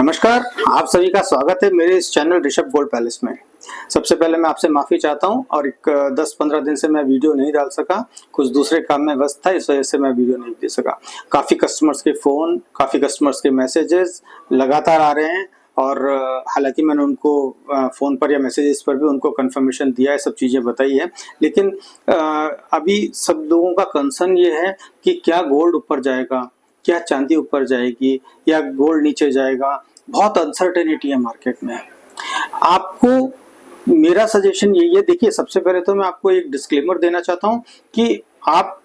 नमस्कार, आप सभी का स्वागत है मेरे इस चैनल ऋषभ गोल्ड पैलेस में। सबसे पहले मैं आपसे माफ़ी चाहता हूं और एक 10-15 दिन से मैं वीडियो नहीं डाल सका। कुछ दूसरे काम में व्यस्त था, इस वजह से मैं वीडियो नहीं दे सका। काफ़ी कस्टमर्स के फ़ोन, काफ़ी कस्टमर्स के मैसेजेस लगातार आ रहे हैं और हालांकि मैंने उनको फ़ोन पर या मैसेजेस पर भी उनको कंफर्मेशन दिया है, सब चीज़ें बताई है। लेकिन अभी सब लोगों का कंसर्न ये है कि क्या गोल्ड ऊपर जाएगा, क्या चांदी ऊपर जाएगी या गोल्ड नीचे जाएगा। बहुत अनसर्टेनिटी है मार्केट में। आपको मेरा सजेशन यही है, देखिए सबसे पहले तो मैं आपको एक डिस्क्लेमर देना चाहता हूं कि आप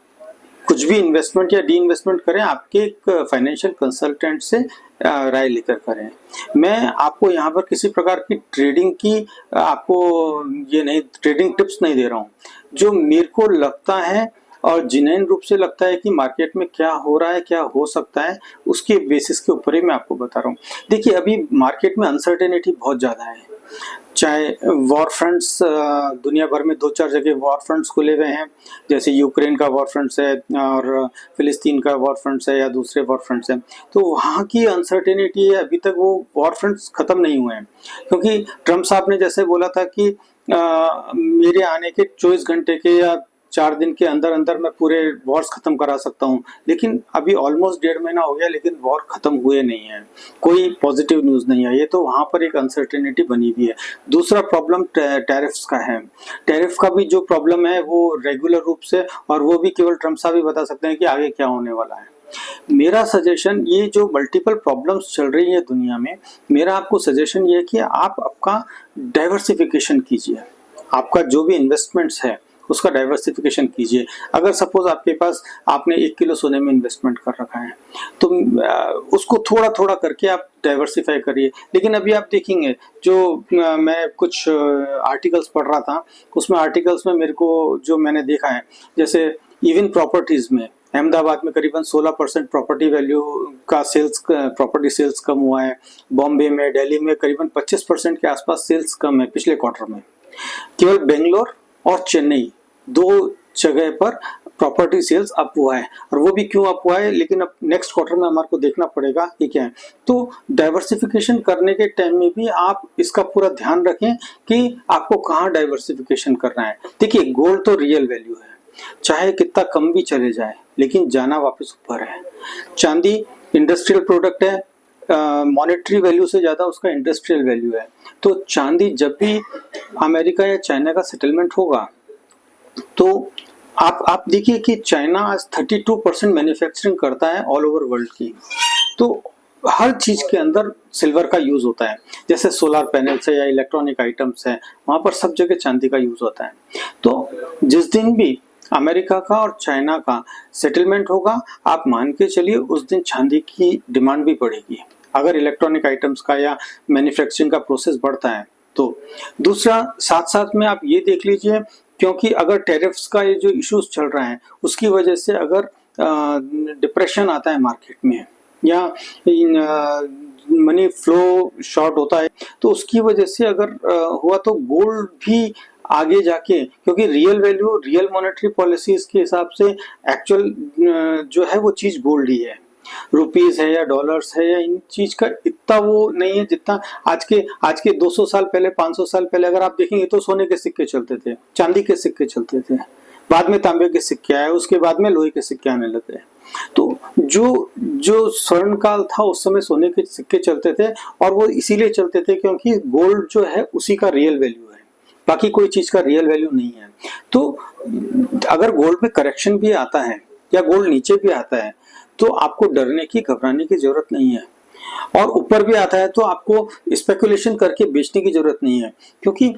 कुछ भी इन्वेस्टमेंट या डी इन्वेस्टमेंट करें, आपके एक फाइनेंशियल कंसल्टेंट से राय लेकर करें। मैं आपको यहाँ पर किसी प्रकार की ट्रेडिंग की आपको ये नहीं, ट्रेडिंग टिप्स नहीं दे रहा हूँ। जो मेरे को लगता है और जिन्हें रूप से लगता है कि मार्केट में क्या हो रहा है, क्या हो सकता है, उसके बेसिस के ऊपर ही मैं आपको बता रहा हूँ। देखिए अभी मार्केट में अनसर्टेनिटी बहुत ज़्यादा है। चाहे वॉर फ्रंट्स, दुनिया भर में 2-4 जगह वॉर फ्रंट्स खुले हुए हैं, जैसे यूक्रेन का वॉर फ्रंट्स है और फिलिस्तीन का वॉर फ्रंट्स है या दूसरे वॉर फ्रंट्स हैं। तो वहाँ की अनसर्टेनिटी है, अभी तक वो वॉर फ्रंट्स खत्म नहीं हुए हैं। क्योंकि ट्रम्प साहब ने जैसे बोला था कि मेरे आने के 24 घंटे के या 4 दिन के अंदर अंदर मैं पूरे वॉर्स खत्म करा सकता हूं, लेकिन अभी ऑलमोस्ट 1.5 महीना हो गया, लेकिन वॉर खत्म हुए नहीं है, कोई पॉजिटिव न्यूज नहीं आई है। तो वहां पर एक अनसर्टेनिटी बनी हुई है। दूसरा प्रॉब्लम टैरिफ्स का है। टैरिफ का भी जो प्रॉब्लम है वो रेगुलर रूप से, और वो भी केवल ट्रम्प साहब ही बता सकते हैं कि आगे क्या होने वाला है। मेरा सजेशन, ये जो मल्टीपल प्रॉब्लम्स चल रही है दुनिया में, मेरा आपको सजेशन ये है कि आप आपका डाइवर्सिफिकेशन कीजिए। आपका जो भी इन्वेस्टमेंट्स है उसका डाइवर्सिफिकेशन कीजिए। अगर सपोज आपके पास, आपने 1 किलो सोने में इन्वेस्टमेंट कर रखा है, तो उसको थोड़ा थोड़ा करके आप डाइवर्सिफाई करिए। लेकिन अभी आप देखेंगे, जो मैं कुछ आर्टिकल्स पढ़ रहा था, उसमें आर्टिकल्स में मेरे को जो मैंने देखा है, जैसे इवन प्रॉपर्टीज में अहमदाबाद में करीबन 16% प्रॉपर्टी वैल्यू का सेल्स, प्रॉपर्टी सेल्स कम हुआ है। बॉम्बे में, दिल्ली में करीबन 25% के आसपास सेल्स कम है पिछले क्वार्टर में। केवल बेंगलोर और चेन्नई, 2 जगह पर प्रॉपर्टी सेल्स अप हुआ है। और वो भी क्यों अप हुआ है, लेकिन अब नेक्स्ट क्वार्टर में हमारे को देखना पड़ेगा कि क्या है। तो डाइवर्सिफिकेशन करने के टाइम में भी आप इसका पूरा ध्यान रखें कि आपको कहाँ डाइवर्सिफिकेशन करना है। देखिए गोल्ड तो रियल वैल्यू है, चाहे कितना कम भी चले जाए, लेकिन जाना वापस ऊपर है। चांदी इंडस्ट्रियल प्रोडक्ट है, मॉनेटरी वैल्यू से ज्यादा उसका इंडस्ट्रियल वैल्यू है। तो चांदी जब भी अमेरिका या चाइना का सेटलमेंट होगा, तो आप देखिए कि चाइना आज 32% मैन्युफैक्चरिंग करता है ऑल ओवर वर्ल्ड की। तो हर चीज के अंदर सिल्वर का यूज होता है, जैसे सोलर पैनल्स है या इलेक्ट्रॉनिक आइटम्स है, वहां पर सब जगह चांदी का यूज होता है। तो जिस दिन भी अमेरिका का और चाइना का सेटलमेंट होगा, आप मान के चलिए उस दिन चांदी की डिमांड भी बढ़ेगी, अगर इलेक्ट्रॉनिक आइटम्स का या मैन्युफैक्चरिंग का प्रोसेस बढ़ता है तो। दूसरा, साथ साथ में आप ये देख लीजिए, क्योंकि अगर टैरिफ्स का ये जो इश्यूज चल रहा है, उसकी वजह से अगर डिप्रेशन आता है मार्केट में या मनी फ्लो शॉर्ट होता है, तो उसकी वजह से अगर हुआ तो गोल्ड भी आगे जाके, क्योंकि real value, real monetary policies के हिसाब से एक्चुअल जो है वो चीज गोल्ड ही है। रुपीज है या डॉलर्स है या इन चीज का इतना वो नहीं है जितना आज के 200 साल पहले, 500 साल पहले अगर आप देखेंगे तो सोने के सिक्के चलते थे, चांदी के सिक्के चलते थे, बाद में तांबे के सिक्के आए, उसके बाद में लोहे के सिक्के आने लगे। तो जो स्वर्ण काल था उस समय सोने के सिक्के चलते थे, और वो इसीलिए चलते थे क्योंकि गोल्ड जो है उसी का रियल वैल्यू है, बाकी कोई चीज का रियल वैल्यू नहीं है। तो अगर गोल्ड में करेक्शन भी आता है या गोल्ड नीचे भी आता है, तो आपको डरने की, घबराने की जरूरत नहीं है। और ऊपर भी आता है तो आपको स्पेकुलेशन करके बेचने की जरूरत नहीं है, क्योंकि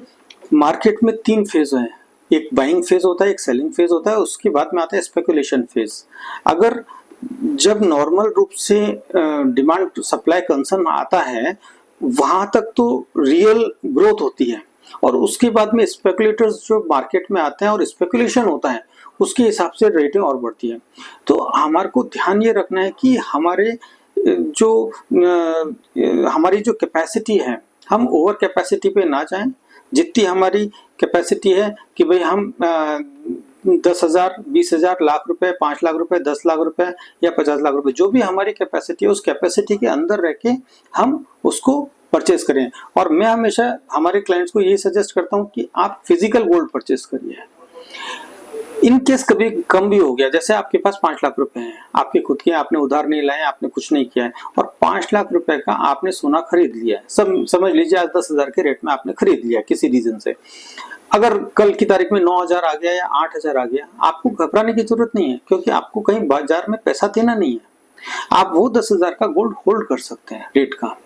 मार्केट में 3 फेज है। एक बाइंग फेज होता है, एक सेलिंग फेज होता है, उसके बाद में आता है स्पेकुलेशन फेज। अगर जब नॉर्मल रूप से डिमांड सप्लाई कंसर्न आता है, वहां तक तो रियल ग्रोथ होती है, और उसके बाद में स्पेकुलेटर्स जो मार्केट में आते हैं और स्पेकुलेशन होता है, उसके हिसाब से रेटिंग और बढ़ती है। तो हमारे को ध्यान ये रखना है कि हमारी जो कैपेसिटी है, हम ओवर कैपेसिटी पे ना जाएं। जितनी हमारी कैपेसिटी है कि भाई हम 10,000, 20,000, लाख रुपए, 5 लाख रुपए, 10 लाख रुपए या 50 लाख रुपए, जो भी हमारी कैपेसिटी है, उस कैपेसिटी के अंदर रह के हम उसको परचेस करें। और मैं हमेशा हमारे क्लाइंट्स को ये सजेस्ट करता हूँ कि आप फिजिकल गोल्ड परचेस करिए। इन केस कभी कम भी हो गया, जैसे आपके पास 5 लाख रुपए हैं, आपके खुद के, आपने उधार नहीं लाए, आपने कुछ नहीं किया है, और 5 लाख रुपए का आपने सोना खरीद लिया है, सब समझ लीजिए आज 10,000 के रेट में आपने खरीद लिया किसी रीजन से। अगर कल की तारीख में 9,000 आ गया या 8,000 आ गया, आपको घबराने की जरूरत नहीं है, क्योंकि आपको कहीं बाजार में पैसा देना नहीं है। आप वो 10,000 का गोल्ड होल्ड कर सकते हैं रेट का।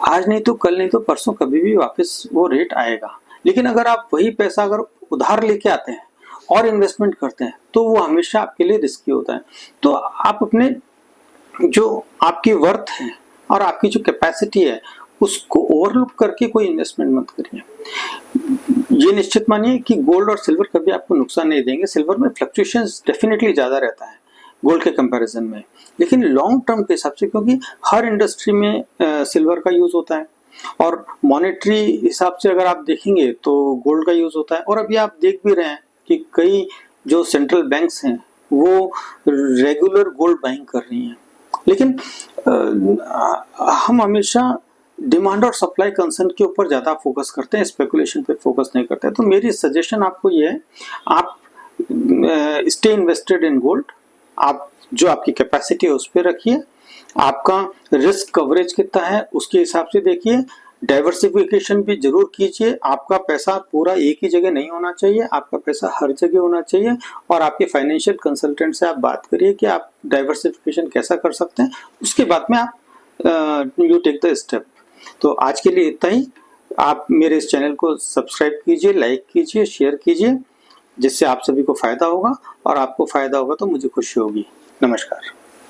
आज नहीं तो कल, नहीं तो परसों, कभी भी वापस वो रेट आएगा। लेकिन अगर आप वही पैसा अगर उधार लेके आते हैं और इन्वेस्टमेंट करते हैं तो वो हमेशा आपके लिए रिस्की होता है। तो आप अपने जो आपकी वर्थ है और आपकी जो कैपेसिटी है उसको ओवरलुक करके कोई इन्वेस्टमेंट मत करिए। ये निश्चित मानिए कि गोल्ड और सिल्वर कभी आपको नुकसान नहीं देंगे। सिल्वर में फ्लक्चुएशंस डेफिनेटली ज्यादा रहता है गोल्ड के कंपैरिजन में, लेकिन लॉन्ग टर्म के हिसाब से, क्योंकि हर इंडस्ट्री में सिल्वर का यूज होता है और मॉनेटरी हिसाब से अगर आप देखेंगे तो गोल्ड का यूज होता है। और अभी आप देख भी रहे हैं कि कई जो सेंट्रल बैंक्स हैं वो रेगुलर गोल्ड बाइंग कर रही हैं। लेकिन हम हमेशा डिमांड और सप्लाई कंसर्न के ऊपर ज्यादा फोकस करते हैं, स्पेकुलेशन पे फोकस नहीं करते। तो मेरी सजेशन आपको ये है, आप स्टे इन्वेस्टेड इन गोल्ड। आप जो आपकी कैपेसिटी है उस पर रखिए, आपका रिस्क कवरेज कितना है उसके हिसाब से देखिए, डाइवर्सिफिकेशन भी जरूर कीजिए। आपका पैसा पूरा एक ही जगह नहीं होना चाहिए, आपका पैसा हर जगह होना चाहिए। और आपके फाइनेंशियल कंसल्टेंट से आप बात करिए कि आप डाइवर्सिफिकेशन कैसा कर सकते हैं, उसके बाद में आप यू टेक द स्टेप। तो आज के लिए इतना ही। आप मेरे इस चैनल को सब्सक्राइब कीजिए, लाइक कीजिए, शेयर कीजिए, जिससे आप सभी को फायदा होगा, और आपको फायदा होगा तो मुझे खुशी होगी। नमस्कार।